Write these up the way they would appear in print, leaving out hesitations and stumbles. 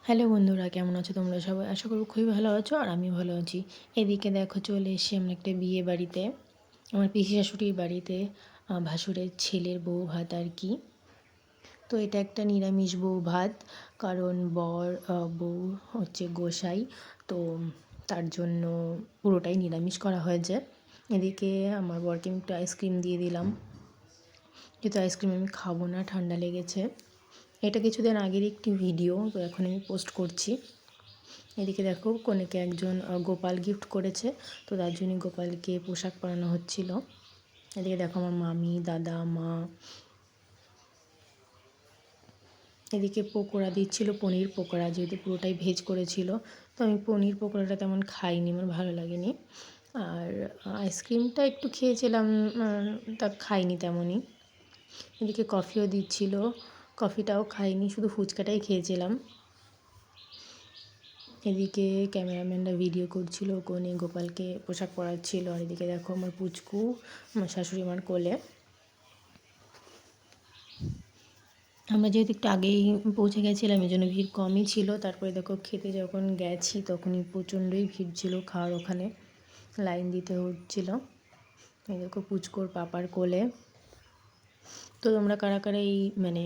Hello বন্ধুরা, কেমন আছো তোমরা সবাই? আশা করব খুবই ভালো আছো আর আমি ভালো আছি। এদিকে দেখো চলে এসেছি আমরা একটা বিয়ে বাড়িতে, আমার পিসি শাশুড়ির বাড়িতে, ভাসুরের ছেলের বউ ভাত আর কি। তো এটা একটা নিরামিষ বউ ভাত, কারণ বর বউ হচ্ছে গোসাই, তো তার জন্য পুরোটাই নিরামিষ করা হয়েছে। এদিকে আমার বরকে আমি একটু আইসক্রিম দিয়ে দিলাম, যেহেতু আইসক্রিম আমি খাবো না, ঠান্ডা লেগেছে। এটা কিছুদিন আগের একটি ভিডিও, তো এখন আমি পোস্ট করছি। এদিকে দেখো কনেকে একজন গোপাল গিফট করেছে, তো তার জন্য গোপালকে পোশাক পরানো হচ্ছিল। এদিকে দেখো আমার মামি, দাদা, মা। এদিকে পকোড়া দিচ্ছিল, পনির পকোড়া, যেহেতু পুরোটাই ভেজ করেছিল। তো আমি পনির পকোড়াটা তেমন খাইনি, আমার ভালো লাগেনি। আর আইসক্রিমটা একটু খেয়েছিলাম, তা খাইনি তেমনই। এদিকে কফিও দিচ্ছিল, কফিটাও খাইনি, শুধু ফুচকাটাই খেয়েছিলাম। এদিকে ক্যামেরাম্যানরা ভিডিও করছিল, কনে গোপালকে পোশাক পরাচ্ছিল। আর এদিকে দেখো আমার পুচকু, আমার শাশুড়ি মার কোলে। আমরা যেহেতু একটু আগেই পৌঁছে গেছিলাম, এই জন্য ভিড় কমই ছিল। তারপরে দেখো খেতে যখন গেছি তখনই প্রচণ্ডই ভিড় ছিল, খাওয়ার ওখানে লাইন দিতে হচ্ছিল। এই দেখো পুচকুর পাপার কোলে। তো তোমরা কারা কারা এই মানে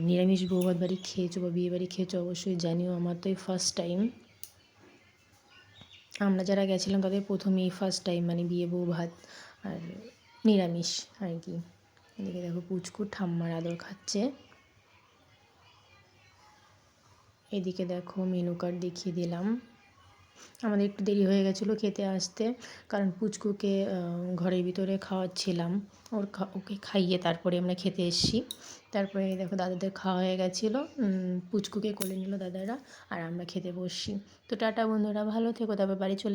নিরামিষ বৌভাত বাড়ি খেয়েছো বা বিয়ে বাড়ি খেয়েছো অবশ্যই জানিও। আমার তো এই ফার্স্ট টাইম, আমরা যারা গেছিলাম তাদের প্রথমেই ফার্স্ট টাইম মানে বিয়ে বউ ভাত আর নিরামিষ আর কি। এদিকে দেখো পুচকু ঠাম্মার আদর খাচ্ছে। এদিকে দেখো মেনু কার্ড দেখিয়ে দিলাম। আমাদের একটু দেরি হয়ে গেছিলো খেতে আসতে, কারণ পুচকুকে ঘরের ভিতরে খাওয়াচ্ছিলাম। ওকে খাইয়ে তারপরে আমরা খেতে এসেছি। তারপরে দেখো দাদাদের খাওয়া হয়ে গেছিলো, পুচকুকে কোলে নিল দাদারা, আর আমরা খেতে বসছি। তো টাটা বন্ধুরা, ভালো থেকো, তারপর বাড়ি চলে